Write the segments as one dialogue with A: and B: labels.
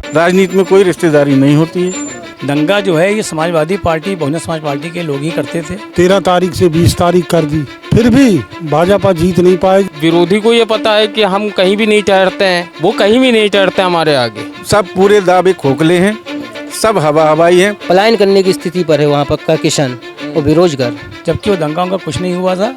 A: राजनीति में कोई रिश्तेदारी नहीं होती है।
B: दंगा जो है ये समाजवादी पार्टी, बहुजन समाज पार्टी के लोग ही करते थे।
C: 13 तारीख से 20 तारीख कर दी, फिर भी भाजपा जीत नहीं पाए।
D: विरोधी को ये पता है कि हम कहीं भी नहीं ठहरते हैं, वो कहीं भी नहीं ठहरते हमारे आगे।
A: सब पूरे दावे खोखले हैं, सब हवा हवाई हैं।
E: पलायन करने की स्थिति पर है वहाँ पर का किसान और बेरोजगार।
B: जबकि वो दंगा उनका कुछ नहीं हुआ था,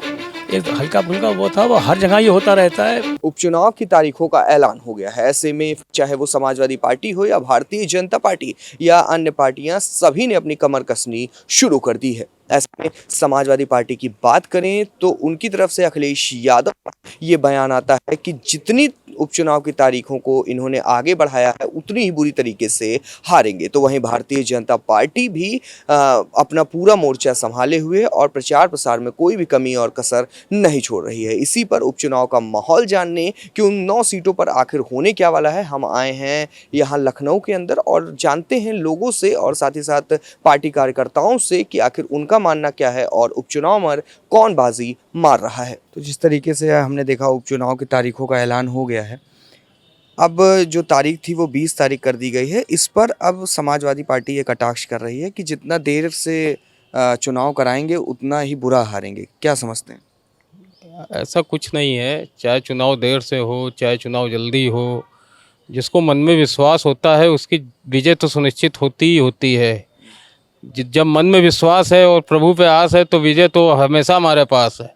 B: एक हल्का फुल्का वो था, वो हर जगह ये होता रहता है।
F: उपचुनाव की तारीखों का ऐलान हो गया है। ऐसे में चाहे वो समाजवादी पार्टी हो या भारतीय जनता पार्टी या अन्य पार्टियां, सभी ने अपनी कमर कसनी शुरू कर दी है। ऐसे में समाजवादी पार्टी की बात करें तो उनकी तरफ से अखिलेश यादव का ये बयान आता है कि जितनी उपचुनाव की तारीखों को इन्होंने आगे बढ़ाया है उतनी ही बुरी तरीके से हारेंगे। तो वहीं भारतीय जनता पार्टी भी अपना पूरा मोर्चा संभाले हुए और प्रचार प्रसार में कोई भी कमी और कसर नहीं छोड़ रही है। इसी पर उपचुनाव का माहौल जानने कि उन 9 सीटों पर आखिर होने क्या वाला है, हम आए हैं यहाँ लखनऊ के अंदर और जानते हैं लोगों से और साथ ही साथ पार्टी कार्यकर्ताओं से कि आखिर उनका मानना क्या है और उपचुनाव में कौन बाजी मार रहा है। तो जिस तरीके से हमने देखा उपचुनाव की तारीखों का ऐलान हो गया है, अब जो तारीख थी वो 20 तारीख कर दी गई है। इस पर अब समाजवादी पार्टी ये कटाक्ष कर रही है कि जितना देर से चुनाव कराएंगे उतना ही बुरा हारेंगे। क्या समझते हैं?
D: ऐसा कुछ नहीं है, चाहे चुनाव देर से हो चाहे चुनाव जल्दी हो, जिसको मन में विश्वास होता है उसकी विजय तो सुनिश्चित होती ही होती है। जब मन में विश्वास है और प्रभु पे आस है तो विजय तो हमेशा हमारे पास है।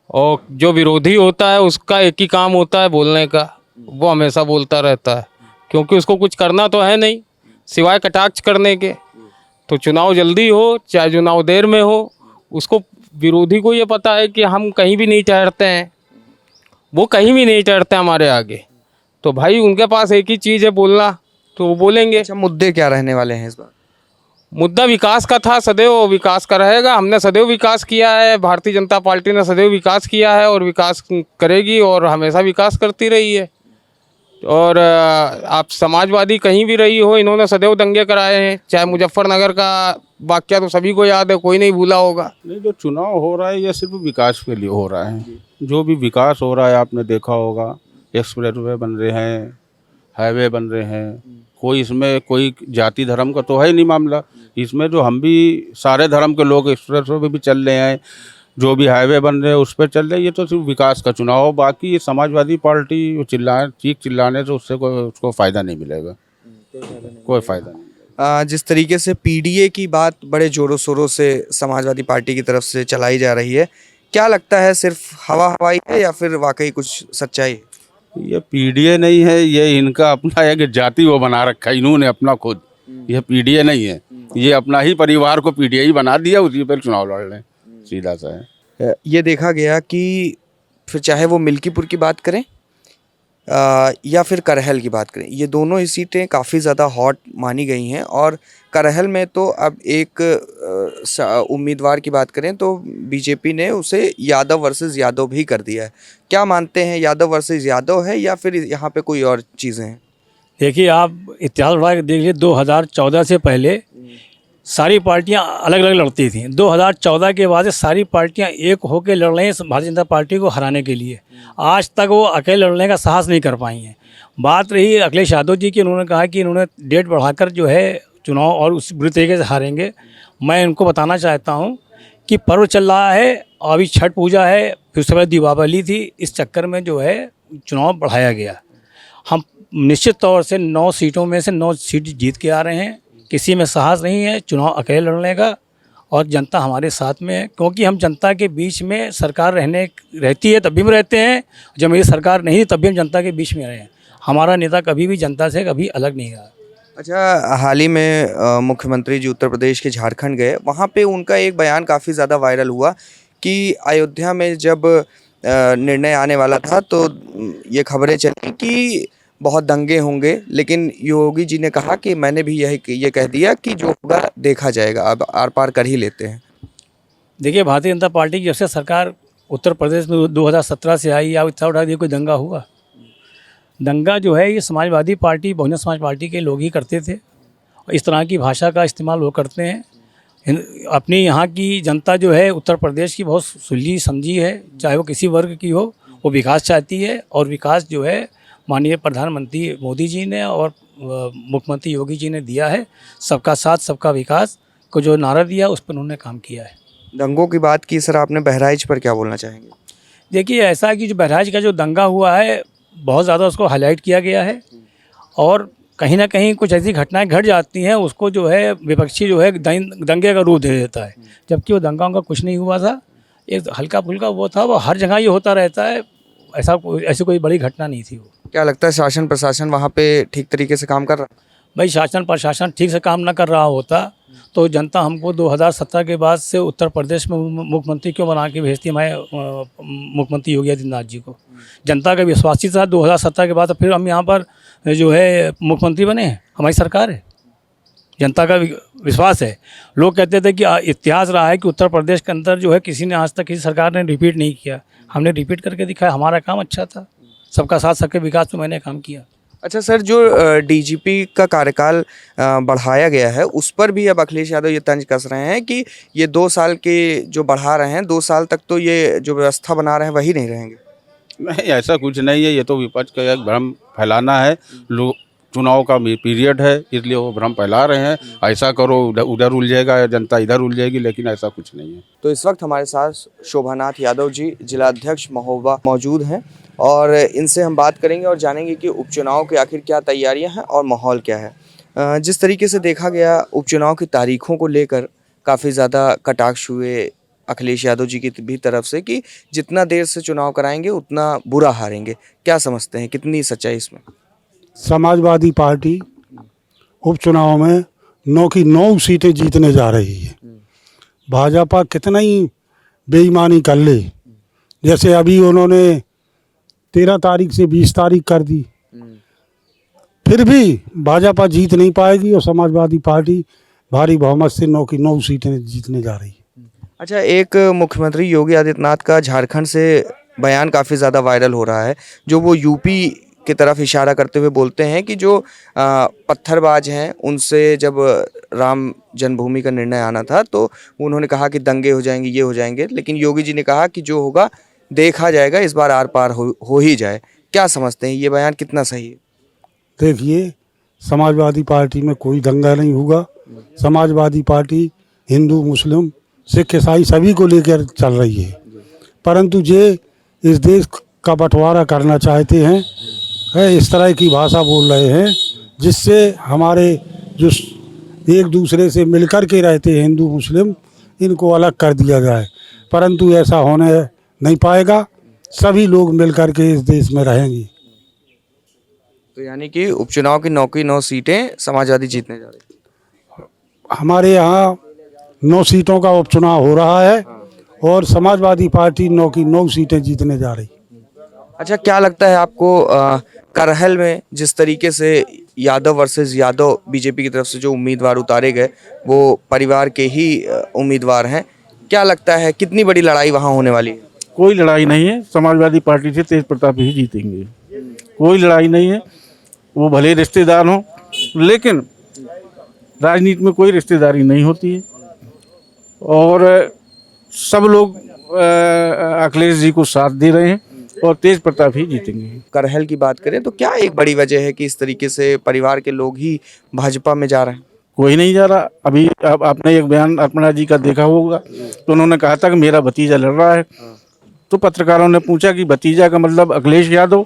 D: और जो विरोधी होता है उसका एक ही काम होता है बोलने का, वो हमेशा बोलता रहता है क्योंकि उसको कुछ करना तो है नहीं सिवाय कटाक्ष करने के। तो चुनाव जल्दी हो चाहे चुनाव देर में हो, उसको विरोधी को ये पता है कि हम कहीं भी नहीं ठहरते हैं, वो कहीं भी नहीं ठहरते हमारे आगे। तो भाई उनके पास एक ही चीज़ है बोलना, तो वो बोलेंगे।
F: अच्छा, मुद्दे क्या रहने वाले हैं इस बार?
D: मुद्दा विकास का था, सदैव विकास का रहेगा। हमने सदैव विकास किया है, भारतीय जनता पार्टी ने सदैव विकास किया है और विकास करेगी और हमेशा विकास करती रही है। और आप समाजवादी कहीं भी रही हो, इन्होंने सदैव दंगे कराए हैं। चाहे मुजफ्फरनगर का वाकया तो सभी को याद है, कोई नहीं भूला होगा।
A: नहीं, जो चुनाव हो रहा है ये सिर्फ विकास के लिए हो रहा है। जो भी विकास हो रहा है आपने देखा होगा, एक्सप्रेस वे बन रहे हैं, हाईवे बन रहे हैं। कोई इसमें कोई जाति धर्म का तो है ही नहीं मामला। इसमें जो हम भी सारे धर्म के लोग एक्सप्रेस वे भी चल रहे हैं, जो भी हाईवे बन रहे हैं उस पर चल रहे हैं। ये तो सिर्फ विकास का चुनाव हो। बाकी ये समाजवादी पार्टी चिल्लाने से उससे उसको फ़ायदा नहीं मिलेगा, कोई फ़ायदा नहीं।
F: जिस तरीके से पीडीए की बात बड़े जोरों शोरों से समाजवादी पार्टी की तरफ से चलाई जा रही है, क्या लगता है सिर्फ हवा हवाई है या फिर वाकई कुछ सच्चाई है?
A: ये पीडीए नहीं है, ये इनका अपना एक जाति वो बना रखा है इन्होंने अपना खुद। ये पीडीए नहीं है, ये अपना ही परिवार को पीडीए ही बना दिया, उसी पर चुनाव लड़ रहे हैं, सीधा सा है।
F: ये देखा गया कि फिर चाहे वो मिल्कीपुर की बात करें या फिर करहल की बात करें, ये दोनों ही सीटें काफ़ी ज़्यादा हॉट मानी गई हैं। और करहल में तो अब एक उम्मीदवार की बात करें तो बीजेपी ने उसे यादव वर्सेस यादव भी कर दिया है। क्या मानते हैं, यादव वर्सेस यादव है या फिर यहाँ पे कोई और चीज़ें हैं?
B: देखिए, आप इतिहास उठा के देख लीजिए, 2014 से पहले सारी पार्टियां अलग अलग लड़ती थीं। 2014 के बाद से सारी पार्टियां एक होकर लड़ रही हैं भारतीय जनता पार्टी को हराने के लिए। आज तक वो अकेले लड़ने का साहस नहीं कर पाई हैं। बात रही अखिलेश यादव जी की, उन्होंने कहा कि इन्होंने डेट बढ़ाकर जो है चुनाव और उस बुरी तरीके से हारेंगे। मैं इनको बताना चाहता हूँ कि पर्व चल रहा है, अभी छठ पूजा है, फिर उसके बाद दीपावली थी, इस चक्कर में जो है चुनाव बढ़ाया गया। हम निश्चित तौर से 9 सीटों में से 9 सीट जीत के आ रहे हैं। किसी में साहस नहीं है चुनाव अकेले लड़ने का और जनता हमारे साथ में है, क्योंकि हम जनता के बीच में सरकार रहती है तब भी हम रहते हैं, जब मेरी सरकार नहीं तब भी हम जनता के बीच में रहे हैं। हमारा नेता कभी भी जनता से कभी अलग नहीं रहा।
F: अच्छा, हाल ही में मुख्यमंत्री जी उत्तर प्रदेश के झारखंड गए, वहाँ पे उनका एक बयान काफ़ी ज़्यादा वायरल हुआ कि अयोध्या में जब निर्णय आने वाला था तो ये खबरें चली कि बहुत दंगे होंगे, लेकिन योगी जी ने कहा कि मैंने भी ये कह दिया कि जो होगा देखा जाएगा, अब आर पार कर ही लेते हैं।
B: देखिए, भारतीय जनता पार्टी की जब से सरकार उत्तर प्रदेश में 2017 से आई, या इतना उठा दिया कोई दंगा हुआ? दंगा जो है ये समाजवादी पार्टी, बहुजन समाज पार्टी के लोग ही करते थे। और इस तरह की भाषा का इस्तेमाल वो करते हैं। अपनी यहाँ की जनता जो है उत्तर प्रदेश की बहुत सुलझी समझी है, चाहे वो किसी वर्ग की हो, वो विकास चाहती है और विकास जो है माननीय प्रधानमंत्री मोदी जी ने और मुख्यमंत्री योगी जी ने दिया है। सबका साथ सबका विकास को जो नारा दिया उस पर उन्होंने काम किया है।
F: दंगों की बात की सर आपने, बहराइच पर क्या बोलना चाहेंगे?
B: देखिए ऐसा है कि जो बहराइच का जो दंगा हुआ है बहुत ज़्यादा उसको हाईलाइट किया गया है और कहीं ना कहीं कुछ ऐसी घटनाएं घट जाती हैं उसको जो है विपक्षी जो है दंगे का रूप दे देता है, जबकि वो दंगा उनका कुछ नहीं हुआ था, एक हल्का फुल्का वो था। वो हर जगह ये होता रहता है, ऐसी कोई बड़ी घटना नहीं थी वो।
F: क्या लगता है शासन प्रशासन वहाँ पे ठीक तरीके से काम कर रहा है?
B: भाई शासन प्रशासन ठीक से काम न कर रहा होता तो जनता हमको 2017 के बाद से उत्तर प्रदेश में मुख्यमंत्री क्यों बना के भेजती हमारे मुख्यमंत्री योगी आदित्यनाथ जी को। जनता का विश्वास ही था 2017 के बाद, तो फिर हम यहाँ पर जो है मुख्यमंत्री बने हैं, हमारी सरकार है, जनता का विश्वास है। लोग कहते थे कि इतिहास रहा है कि उत्तर प्रदेश के अंदर जो है किसी ने आज तक किसी सरकार ने रिपीट नहीं किया, हमने रिपीट करके दिखाया। हमारा काम अच्छा था, सबका साथ सबके विकास में मैंने काम किया।
F: अच्छा सर, जो डीजीपी का कार्यकाल बढ़ाया गया है उस पर भी अब अखिलेश यादव ये तंज कस रहे हैं कि ये 2 साल के जो बढ़ा रहे हैं 2 साल तक तो ये जो व्यवस्था बना रहे हैं वही नहीं रहेंगे।
A: नहीं, ऐसा कुछ नहीं है। ये तो विपक्ष का एक भ्रम फैलाना है। लोग चुनाव का पीरियड है इसलिए वो भ्रम फैला रहे हैं, ऐसा करो उधर उलझेगा जनता इधर उलझेगी, लेकिन ऐसा कुछ नहीं है।
F: तो इस वक्त हमारे साथ शोभानाथ यादव जी जिला अध्यक्ष महोबा मौजूद हैं और इनसे हम बात करेंगे और जानेंगे कि उपचुनाव की आखिर क्या तैयारियां हैं और माहौल क्या है। जिस तरीके से देखा गया उपचुनाव की तारीखों को लेकर काफ़ी ज़्यादा कटाक्ष हुए अखिलेश यादव जी की भी तरफ से कि जितना देर से चुनाव कराएंगे उतना बुरा हारेंगे। क्या समझते हैं, कितनी सच्चाई इसमें?
C: समाजवादी पार्टी उपचुनाव में 9 की 9 सीटें जीतने जा रही है। भाजपा कितना ही बेईमानी कर ले, जैसे अभी उन्होंने 13 तारीख से 20 तारीख कर दी, फिर भी भाजपा जीत नहीं पाएगी और समाजवादी पार्टी भारी बहुमत से 9 की 9 सीटें जीतने जा रही है।
F: अच्छा, एक मुख्यमंत्री योगी आदित्यनाथ का झारखंड से बयान काफ़ी ज़्यादा वायरल हो रहा है, जो वो यूपी की तरफ इशारा करते हुए बोलते हैं कि जो पत्थरबाज हैं उनसे जब राम जन्मभूमि का निर्णय आना था तो उन्होंने कहा कि दंगे हो जाएंगे, ये हो जाएंगे, लेकिन योगी जी ने कहा कि जो होगा देखा जाएगा, इस बार आर पार हो ही जाए। क्या समझते हैं, ये बयान कितना सही है?
C: देखिए, समाजवादी पार्टी में कोई दंगा नहीं होगा। समाजवादी पार्टी हिंदू मुस्लिम सिख ईसाई सभी को लेकर चल रही है, परंतु ये इस देश का बंटवारा करना चाहते हैं, इस तरह की भाषा बोल रहे हैं जिससे हमारे जो एक दूसरे से मिलकर के रहते हैं हिंदू मुस्लिम, इनको अलग कर दिया जाए, परंतु ऐसा होने नहीं पाएगा। सभी लोग मिलकर के इस देश में रहेंगे।
F: तो यानी कि उपचुनाव की 9 की 9 सीटें समाजवादी जीतने जा रही है।
C: हमारे यहाँ 9 सीटों का उपचुनाव हो रहा है और समाजवादी पार्टी 9 की 9 सीटें जीतने जा रही।
F: अच्छा, क्या लगता है आपको करहल में जिस तरीके से यादव वर्सेस यादव बीजेपी की तरफ से जो उम्मीदवार उतारे गए वो परिवार के ही उम्मीदवार हैं, क्या लगता है कितनी बड़ी लड़ाई वहाँ होने वाली है?
G: कोई लड़ाई नहीं है, समाजवादी पार्टी से तेज प्रताप ही जीतेंगे। कोई लड़ाई नहीं है, वो भले रिश्तेदार हों, लेकिन राजनीति में कोई रिश्तेदारी नहीं होती है और सब लोग अखिलेश जी को साथ दे रहे हैं और तेज प्रताप ही जीतेंगे।
F: करहल की बात करें तो क्या एक बड़ी वजह है कि इस तरीके से परिवार के लोग ही भाजपा में जा रहे हैं?
G: कोई नहीं जा रहा। अभी आपने एक बयान अर्पणा जी का देखा होगा, तो उन्होंने कहा था कि मेरा भतीजा लड़ रहा है, तो पत्रकारों ने पूछा कि भतीजा का मतलब अखिलेश यादव?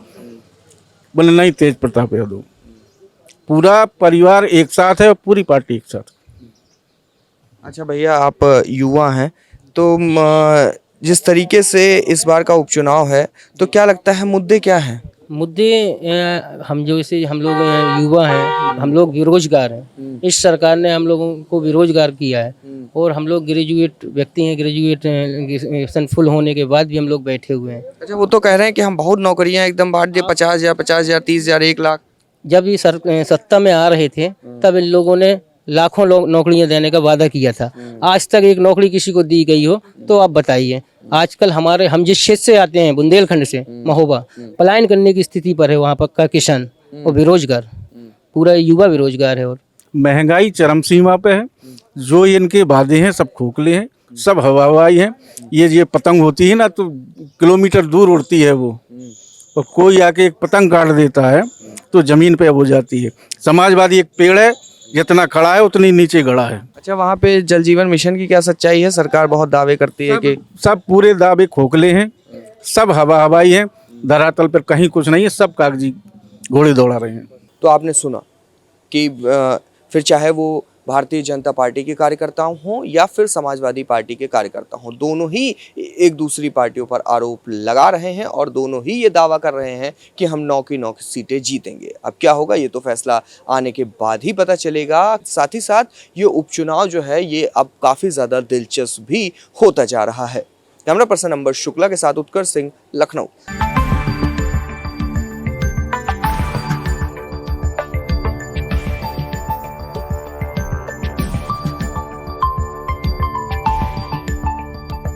G: बोले नहीं, तेज प्रताप यादव। पूरा परिवार एक साथ है और पूरी पार्टी एक साथ।
F: अच्छा भैया, आप युवा हैं तो जिस तरीके से इस बार का उपचुनाव है तो क्या लगता है मुद्दे क्या हैं?
E: मुद्दे हम जो इसे हम लोग युवा हैं, हम लोग बेरोजगार हैं। इस सरकार ने हम लोगों को बेरोजगार किया है और हम लोग ग्रेजुएट व्यक्ति हैं, ग्रेजुएशन फुल होने के बाद भी हम लोग बैठे हुए हैं।
F: अच्छा, वो तो कह रहे हैं कि हम बहुत नौकरियां एकदम बांट दिए, 50,000, 50,000, 30,000, 1 लाख।
E: जब ये सत्ता में आ रहे थे तब इन लोगों ने लाखों लोग नौकरियां देने का वादा किया था। आज तक एक नौकरी किसी को दी गई हो तो आप बताइए। आजकल हम जिस क्षेत्र से आते हैं बुंदेलखंड से महोबा, पलायन करने की स्थिति पर है। वहाँ पक्का किसान और बेरोजगार, पूरा युवा बेरोजगार है और
G: महंगाई चरम सीमा पे है। जो इनके वादे हैं सब खोखले हैं, सब हवाई हैं। ये पतंग होती है ना तो किलोमीटर दूर उड़ती है वो, और कोई आके एक पतंग काट देता है तो ज़मीन पे हो जाती है। समाजवादी एक पेड़ है, जितना खड़ा है उतनी नीचे गड़ा है।
F: अच्छा, वहाँ पे जल जीवन मिशन की क्या सच्चाई है? सरकार बहुत दावे करती है कि
G: सब पूरे दावे खोखले हैं, सब हवाई हैं, धरातल पर कहीं कुछ नहीं है, सब कागजी घोड़े दौड़ा रहे हैं।
F: तो आपने सुना कि फिर चाहे वो भारतीय जनता पार्टी के कार्यकर्ताओं हों या फिर समाजवादी पार्टी के कार्यकर्ता हों, दोनों ही एक दूसरी पार्टियों पर आरोप लगा रहे हैं और दोनों ही ये दावा कर रहे हैं कि हम 9 की 9 सीटें जीतेंगे। अब क्या होगा ये तो फैसला आने के बाद ही पता चलेगा। साथ ही साथ ये उपचुनाव जो है ये अब काफ़ी ज़्यादा दिलचस्प भी होता जा रहा है। कैमरा पर्सन अंबर शुक्ला के साथ उत्कर्ष सिंह, लखनऊ।